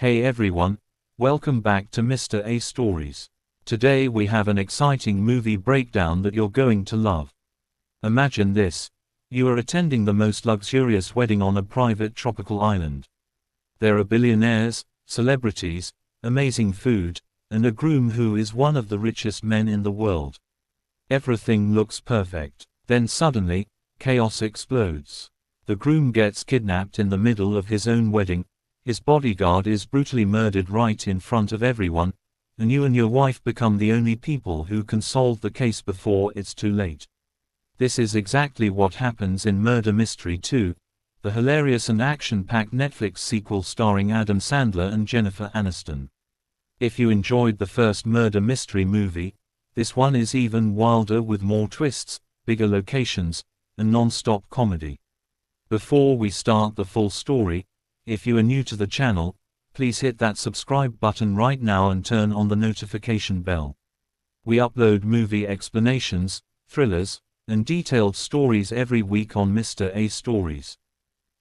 Hey everyone, welcome back to Mr. A Stories. Today we have an exciting movie breakdown that you're going to love. Imagine this. You are attending the most luxurious wedding on a private tropical island. There are billionaires, celebrities, amazing food, and a groom who is one of the richest men in the world. Everything looks perfect. Then suddenly, chaos explodes. The groom gets kidnapped in the middle of his own wedding. His bodyguard is brutally murdered right in front of everyone, and you and your wife become the only people who can solve the case before it's too late. This is exactly what happens in Murder Mystery 2, the hilarious and action-packed Netflix sequel starring Adam Sandler and Jennifer Aniston. If you enjoyed the first Murder Mystery movie, this one is even wilder with more twists, bigger locations, and non-stop comedy. Before we start the full story, if you are new to the channel, please hit that subscribe button right now and turn on the notification bell. We upload movie explanations, thrillers, and detailed stories every week on Mr. A Stories.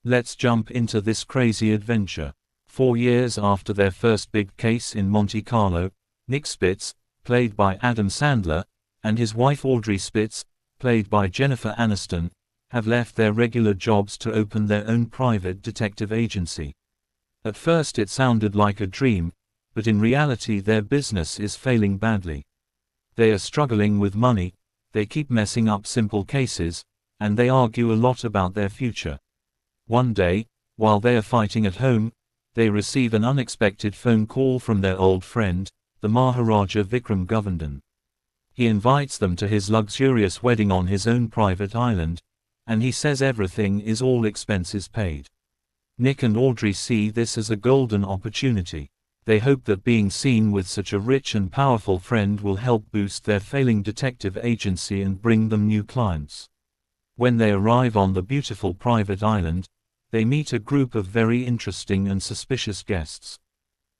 Let's jump into this crazy adventure. 4 years after their first big case in Monte Carlo, Nick Spitz, played by Adam Sandler, and his wife Audrey Spitz, played by Jennifer Aniston, have left their regular jobs to open their own private detective agency. At first it sounded like a dream, but in reality their business is failing badly. They are struggling with money, they keep messing up simple cases, and they argue a lot about their future. One day, while they are fighting at home, they receive an unexpected phone call from their old friend, the Maharaja Vikram Govardhan. He invites them to his luxurious wedding on his own private island, and he says everything is all expenses paid. Nick and Audrey see this as a golden opportunity. They hope that being seen with such a rich and powerful friend will help boost their failing detective agency and bring them new clients. When they arrive on the beautiful private island, they meet a group of very interesting and suspicious guests.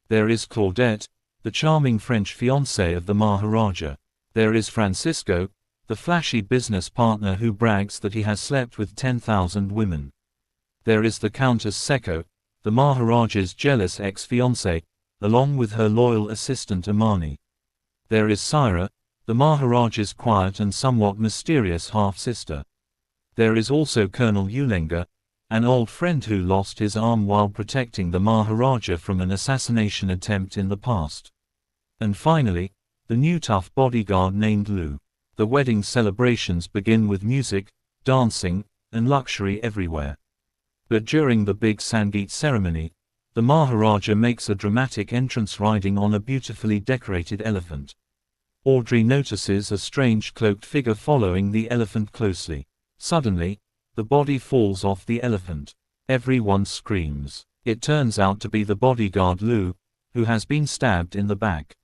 There is Claudette, the charming French fiancée of the Maharaja. There is Francisco, the flashy business partner who brags that he has slept with 10,000 women. There is the Countess Secco, the Maharaja's jealous ex-fiancée, along with her loyal assistant Amani. There is Syra, the Maharaja's quiet and somewhat mysterious half-sister. There is also Colonel Ulenga, an old friend who lost his arm while protecting the Maharaja from an assassination attempt in the past. And finally, the new tough bodyguard named Lou. The wedding celebrations begin with music, dancing, and luxury everywhere. But during the big Sangeet ceremony, the Maharaja makes a dramatic entrance riding on a beautifully decorated elephant. Audrey notices a strange cloaked figure following the elephant closely. Suddenly, the body falls off the elephant. Everyone screams. It turns out to be the bodyguard Lou, who has been stabbed in the back.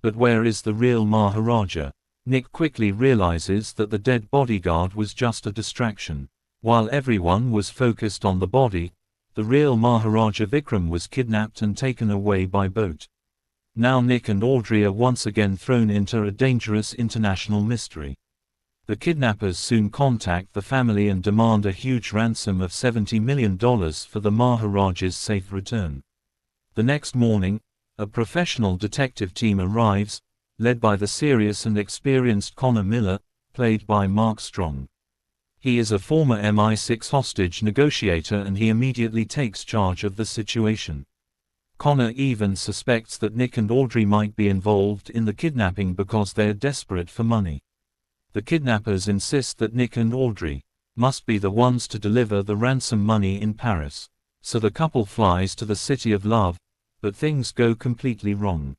But where is the real Maharaja? Nick quickly realizes that the dead bodyguard was just a distraction. While everyone was focused on the body, the real Maharaja Vikram was kidnapped and taken away by boat. Now Nick and Audrey are once again thrown into a dangerous international mystery. The kidnappers soon contact the family and demand a huge ransom of $70 million for the Maharaja's safe return. The next morning, a professional detective team arrives, led by the serious and experienced Connor Miller, played by Mark Strong. He is a former MI6 hostage negotiator and he immediately takes charge of the situation. Connor even suspects that Nick and Audrey might be involved in the kidnapping because they're desperate for money. The kidnappers insist that Nick and Audrey must be the ones to deliver the ransom money in Paris. So the couple flies to the city of love, but things go completely wrong.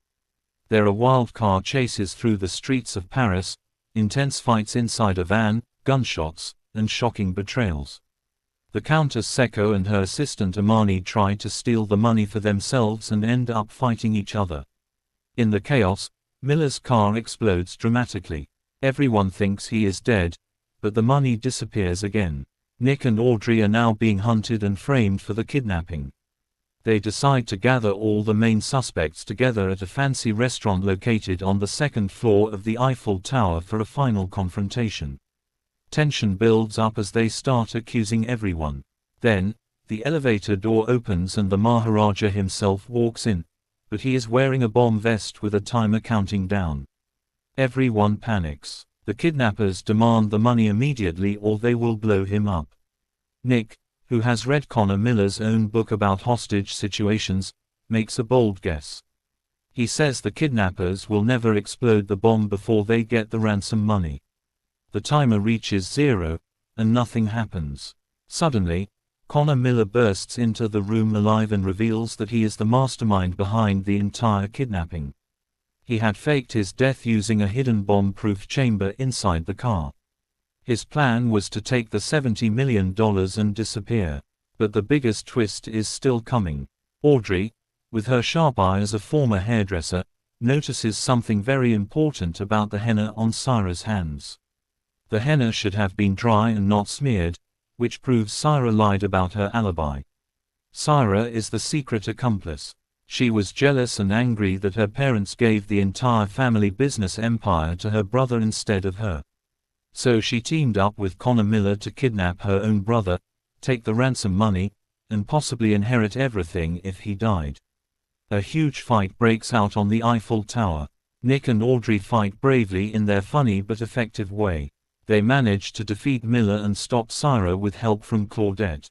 There are wild car chases through the streets of Paris, intense fights inside a van, gunshots, and shocking betrayals. The Countess Secco and her assistant Amani try to steal the money for themselves and end up fighting each other. In the chaos, Miller's car explodes dramatically. Everyone thinks he is dead, but the money disappears again. Nick and Audrey are now being hunted and framed for the kidnapping. They decide to gather all the main suspects together at a fancy restaurant located on the second floor of the Eiffel Tower for a final confrontation. Tension builds up as they start accusing everyone. Then, The elevator door opens and the Maharaja himself walks in, but he is wearing a bomb vest with a timer counting down. Everyone panics. The kidnappers demand the money immediately or they will blow him up. Nick, who has read Connor Miller's own book about hostage situations, makes a bold guess. He says the kidnappers will never explode the bomb before they get the ransom money. The timer reaches 0, and nothing happens. Suddenly, Connor Miller bursts into the room alive and reveals that he is the mastermind behind the entire kidnapping. He had faked his death using a hidden bomb-proof chamber inside the car. His plan was to take the $70 million and disappear. But the biggest twist is still coming. Audrey, with her sharp eye as a former hairdresser, notices something very important about the henna on Syra's hands. The henna should have been dry and not smeared, which proves Syra lied about her alibi. Syra is the secret accomplice. She was jealous and angry that her parents gave the entire family business empire to her brother instead of her. So she teamed up with Connor Miller to kidnap her own brother, take the ransom money, and possibly inherit everything if he died. A huge fight breaks out on the Eiffel Tower. Nick and Audrey fight bravely in their funny but effective way. They manage to defeat Miller and stop Syra with help from Claudette.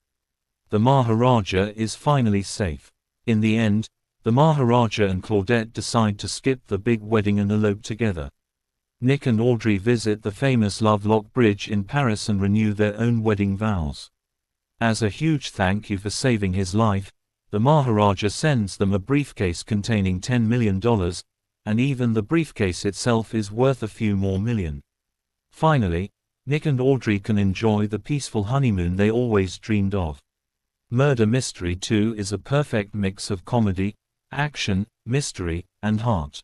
The Maharaja is finally safe. In the end, the Maharaja and Claudette decide to skip the big wedding and elope together. Nick and Audrey visit the famous Lovelock Bridge in Paris and renew their own wedding vows. As a huge thank you for saving his life, the Maharaja sends them a briefcase containing $10 million, and even the briefcase itself is worth a few more million. Finally, Nick and Audrey can enjoy the peaceful honeymoon they always dreamed of. Murder Mystery 2 is a perfect mix of comedy, action, mystery, and heart.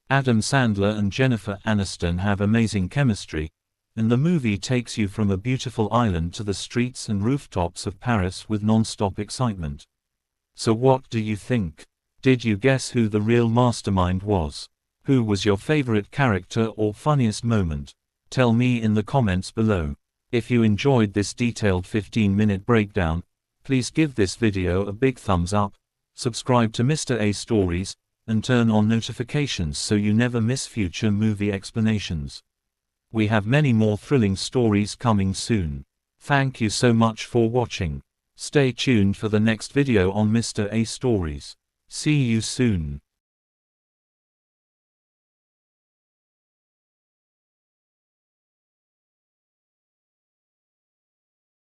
Adam Sandler and Jennifer Aniston have amazing chemistry, and the movie takes you from a beautiful island to the streets and rooftops of Paris with non-stop excitement. So what do you think? Did you guess who the real mastermind was? Who was your favorite character or funniest moment? Tell me in the comments below. If you enjoyed this detailed 15-minute breakdown, please give this video a big thumbs up, subscribe to Mr. A Stories, and turn on notifications so you never miss future movie explanations. We have many more thrilling stories coming soon. Thank you so much for watching. Stay tuned for the next video on Mr. A Stories. See you soon.